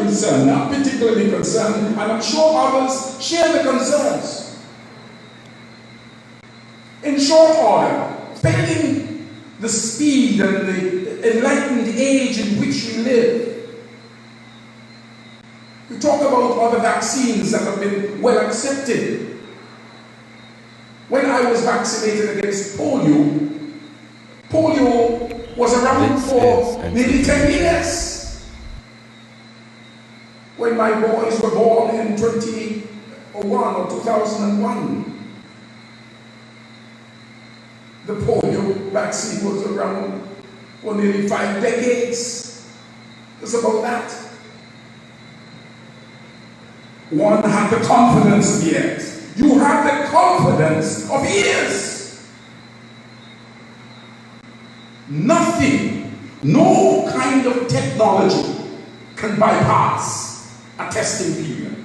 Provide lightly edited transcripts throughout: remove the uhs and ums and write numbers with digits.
concerned, not particularly concerned, and I'm sure others share the concerns. In short order, failing the speed and the enlightened age in which we live, we talk about other vaccines that have been well accepted. When I was vaccinated against polio was around for nearly 10 years. When my boys were born in 2001 or 2001, the polio vaccine was around for nearly 5 decades. It's about that. One had the confidence of years. You have the confidence of years. Nothing, no kind of technology can bypass a testing period.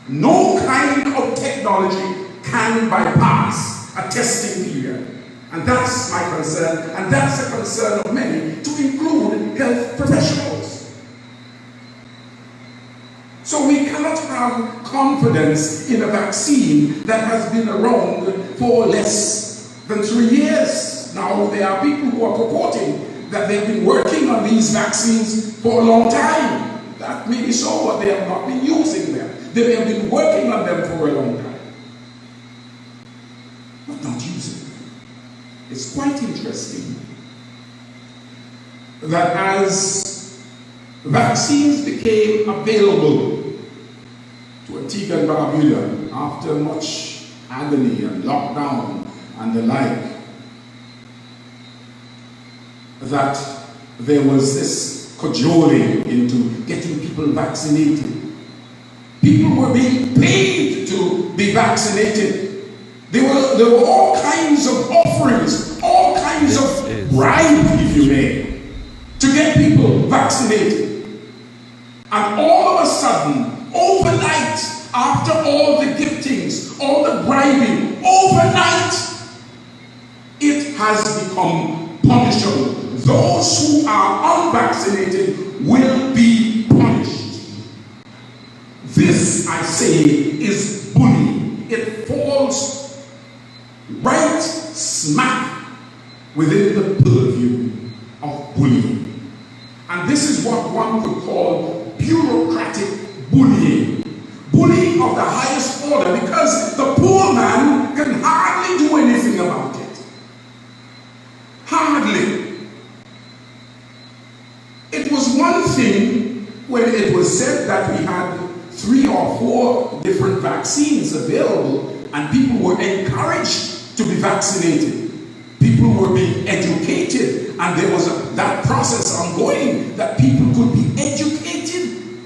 No kind of technology can bypass a testing period. And that's my concern, and that's the concern of many, to include health professionals. So we cannot have confidence in a vaccine that has been around for less than 3 years. Now, there are people who are purporting that they've been working on these vaccines for a long time. That may be so, but they have not been using them. They have been working on them for a long time, but not using them. It's quite interesting that as vaccines became available to Antigua and Barbuda after much agony and lockdown and the like, that there was this cajoling into getting people vaccinated. People were being paid to be vaccinated. There were all kinds of offerings, all kinds of bribes, if you may, to get people vaccinated. And all of a sudden, overnight, after all the giftings, all the bribing, overnight, it has become punishable. Those who are unvaccinated will be punished. This, I say, is bullying. It falls right smack within the purview of bullying. And this is what one could call bureaucratic bullying. Bullying of the highest order, because the poor man can hardly do anything about it. Hardly. It was one thing when it was said that we had 3 or 4 different vaccines available and people were encouraged to be vaccinated. People were being educated, and there was that process ongoing that people could be educated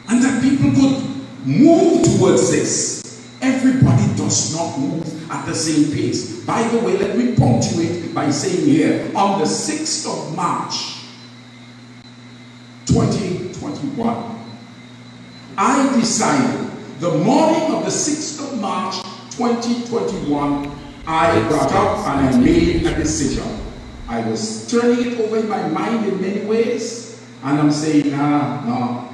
and that people could move towards this. Everybody does not move at the same pace. By the way, let me punctuate by saying here, on the 6th of March, 2021, I decided, the morning of the 6th of March, 2021, I got up and I made a decision. I was turning it over in my mind in many ways, and I'm saying, no,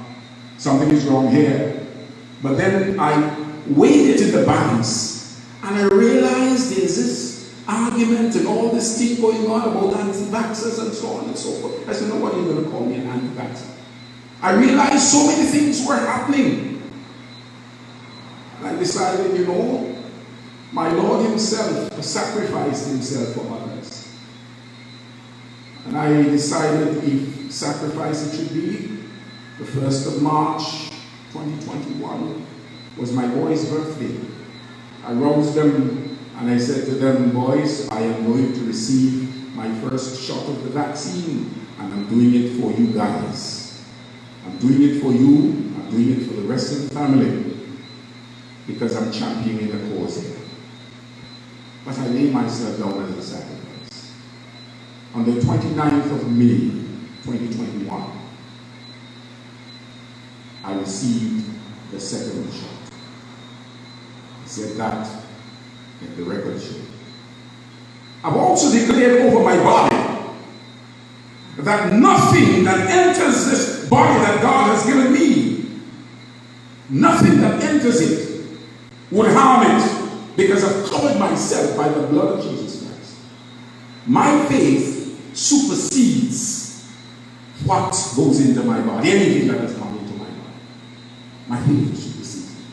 something is wrong here. But then I weighed it in the balance, and I realized there's this argument and all this thing going on about anti-vaxxers and so on and so forth. I said, nobody is going to call me an anti-vaxxer. I realized so many things were happening. And I decided, my Lord himself sacrificed himself for others. And I decided if sacrifice it should be, the 1st of March, 2021 was my boys' birthday. I roused them and I said to them, boys, I am going to receive my first shot of the vaccine, and I'm doing it for you guys. I'm doing it for you, I'm doing it for the rest of the family, because I'm championing the cause here. But I lay myself down as a sacrifice. On the 29th of May, 2021, I received the second shot. I said that in the record show. I've also declared over my body that nothing that enters this body that God has given me enters it would harm it, because I've covered myself by the blood of Jesus Christ. My faith supersedes what goes into my body, anything that has come into my body. My faith supersedes it.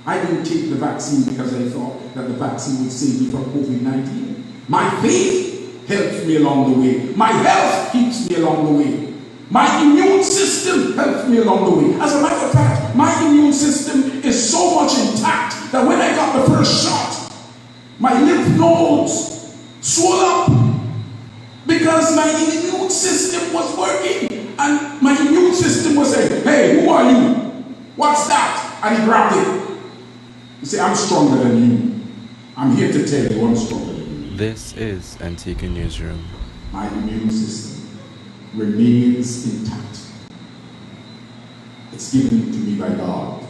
I didn't take the vaccine because I thought that the vaccine would save me from COVID-19. My faith helps me along the way. My health keeps me along the way. My immune system helps me along the way. As a matter of fact, my immune system is so much intact that when I got the first shot, my lymph nodes swelled up because my immune system was working. And my immune system was saying, hey, who are you? What's that? And he grabbed it. He said, I'm stronger than you. I'm here to tell you I'm stronger than you. This is Antigua Newsroom. My immune system remains intact. It's given to me by God.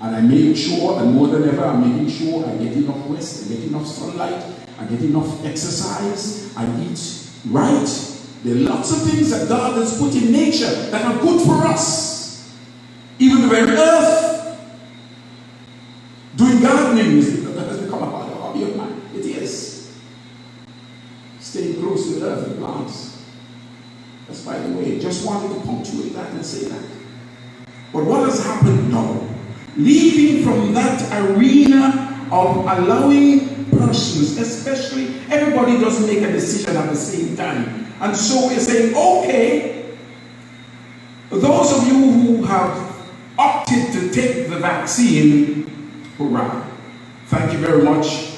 And I make sure, and more than ever, I'm making sure I get enough rest, I get enough sunlight, I get enough exercise, I eat right. There are lots of things that God has put in nature that are good for us. Even the very earth. Doing gardening has become a hobby of mine. It is. Staying close to the earth and plants. That's by the way. Just wanted to punctuate that and say that. But what has happened now? Leaving from that arena of allowing persons, especially everybody doesn't make a decision at the same time. And so we're saying, okay, those of you who have opted to take the vaccine, hurrah. Thank you very much.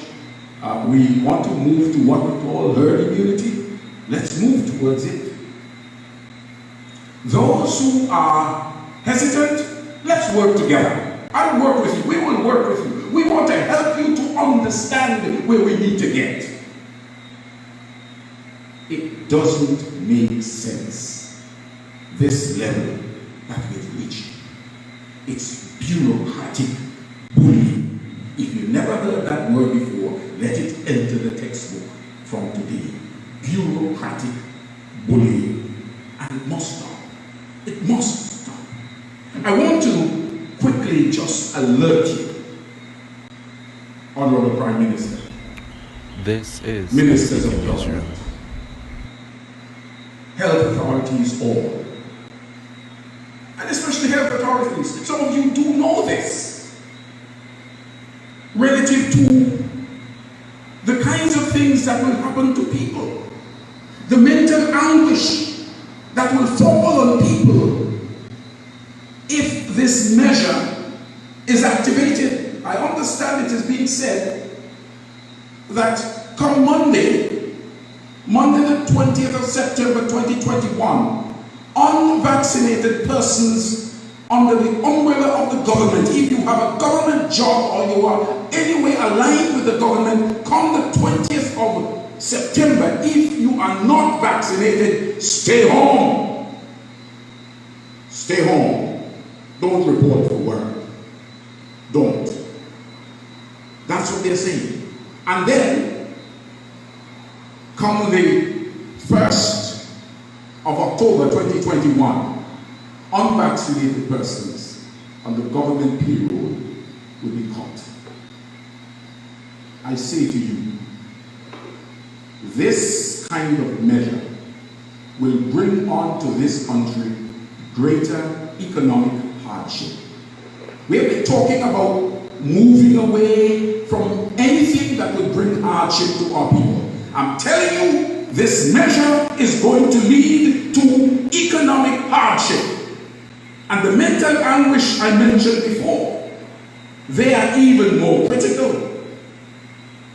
We want to move to what we call herd immunity. Let's move towards it. Those who are hesitant, let's work together. I'll work with you. We will work with you. We want to help you to understand where we need to get. It doesn't make sense, this level that we've reached. It's bureaucratic bullying. If you never heard that word before, let it enter the textbook from today. Bureaucratic bullying. And it must stop. It must stop. I want to quickly just alert you, Honorable Prime Minister. This is Ministers of Government, health authorities all, and especially health authorities. Some of you do know this, relative to the kinds of things that will happen to people, the mental anguish that will fall on people if this measure is activated. I understand it is being said that come Monday the 20th of September 2021, unvaccinated persons under the umbrella of the government, if you have a government job or you are anyway aligned with the government, come the 20th of September, if you are not vaccinated, stay home. Stay home. Don't report for work. Don't. That's what they're saying. And then, come the 1st of October 2021, unvaccinated persons on the government payroll will be caught. I say to you, this kind of measure will bring on to this country greater economic hardship. We have been talking about moving away from anything that will bring hardship to our people. I'm telling you, this measure is going to lead to economic hardship. And the mental anguish I mentioned before, they are even more critical.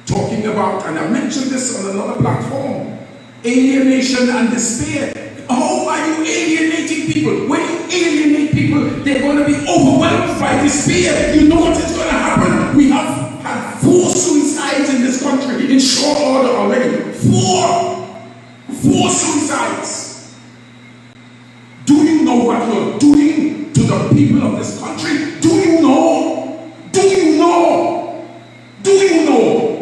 Talking about, and I mentioned this on another platform, alienation and despair. How are you alienating people? When you alienate people, they're going to be overwhelmed by despair. You know what is going to happen? We have had 4 suicides in this country in short order already. 4 suicides. Do you know what you're doing to the people of this country? Do you know? Do you know? Do you know?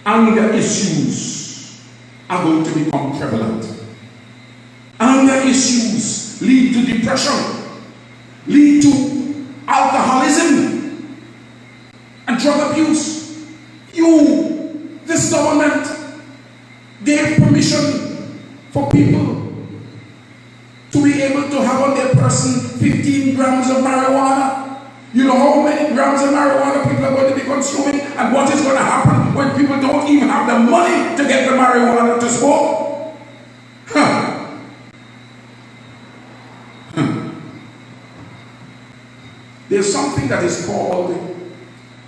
Anger issues are going to become prevalent. Anger issues diabetes, lead to depression, lead to alcoholism and drug abuse. This government gave permission for people to be able to have on their person 15 grams of marijuana. You know how many grams of marijuana people are going to be consuming, and what is going to happen when people don't even have the money to get the marijuana to smoke? There's something that is called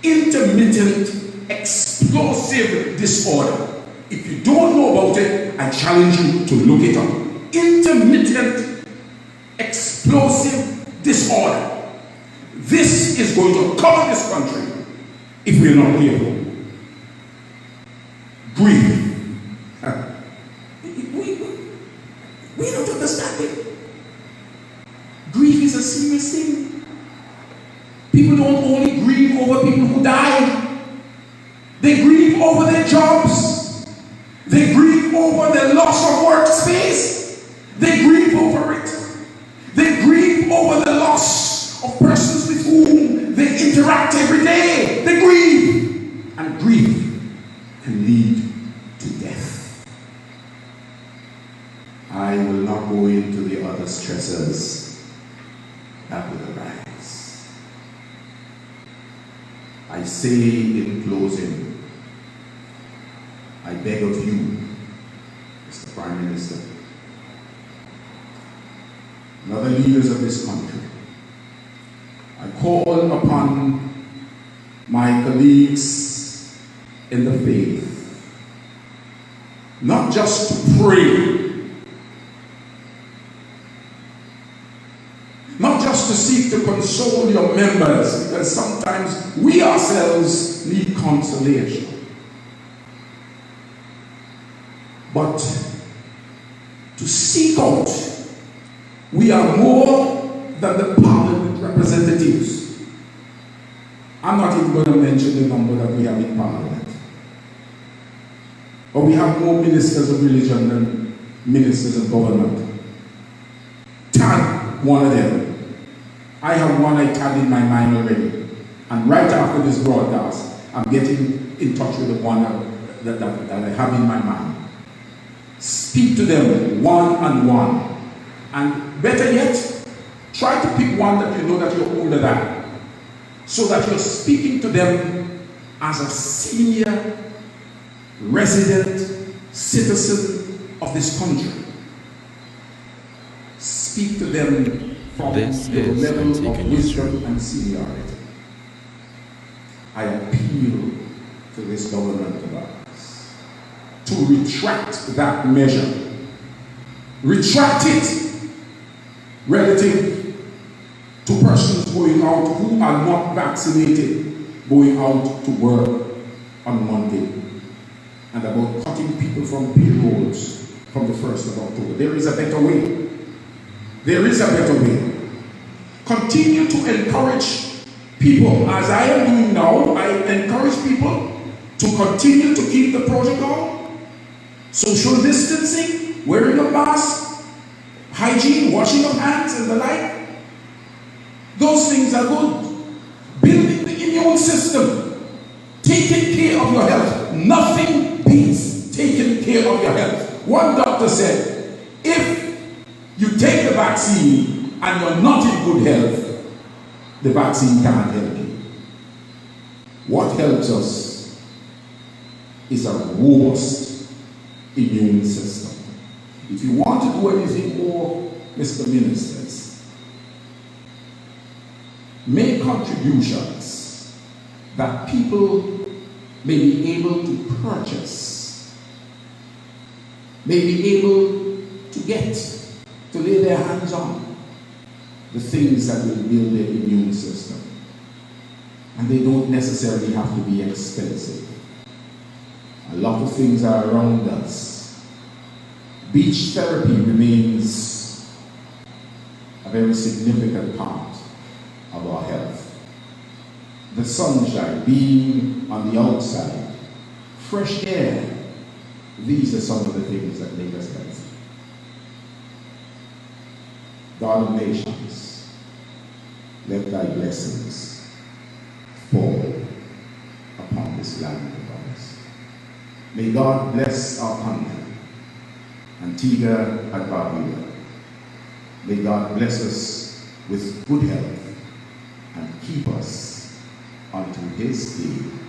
intermittent explosive disorder. If you don't know about it, I challenge you to look it up. Intermittent explosive disorder. This is going to cover this country if we're not careful. Grief. We don't understand it. Grief is a serious thing. People don't only grieve over people who die. They grieve over their jobs. They grieve over the loss of workspace. They grieve over it. They grieve over the loss of persons with whom they interact every day. They grieve. And grief can lead to death. I will not go into the other stressors that will arise. I say in closing, I beg of you, Mr. Prime Minister, and other leaders of this country, I call upon my colleagues in the faith, not just to pray, not just to seek to console your members, because sometimes we ourselves need consolation, but to seek out. We are more than the parliament representatives. I'm not even going to mention the number that we have in parliament. But we have more ministers of religion than ministers of government. Tag one of them. I have one I tagged in my mind already. And right after this broadcast, I'm getting in touch with the one that I have in my mind. Speak to them one-on-one. And better yet, try to pick one that you know that you're older than, so that you're speaking to them as a senior resident citizen of this country. Speak to them from your level of wisdom and seniority. I appeal to this government of ours to retract that measure. Retract it relative to persons going out who are not vaccinated, going out to work on Monday, and about cutting people from payrolls from the 1st of October. There is a better way. There is a better way. Continue to encourage people, as I am doing now. I encourage people to continue to keep the protocol, social distancing, wearing a mask, hygiene, washing of hands and the like. Those things are good. Building the immune system, taking care of your health. Nothing beats taking care of your health. One doctor said, if you take the vaccine and you're not in good health, the vaccine can't help you. What helps us is a robust immune system. If you want to do anything more, Mr. Ministers, make contributions that people may be able to purchase, may be able to get, to lay their hands on, the things that will build their immune system. And they don't necessarily have to be expensive. A lot of things are around us. Beach therapy remains a very significant part of our health. The sunshine, being on the outside, fresh air, these are some of the things that make us healthy. God of nations, let thy blessings fall upon this land of ours. May God bless our country, Antigua and Barbuda. May God bless us with good health and keep us unto his day.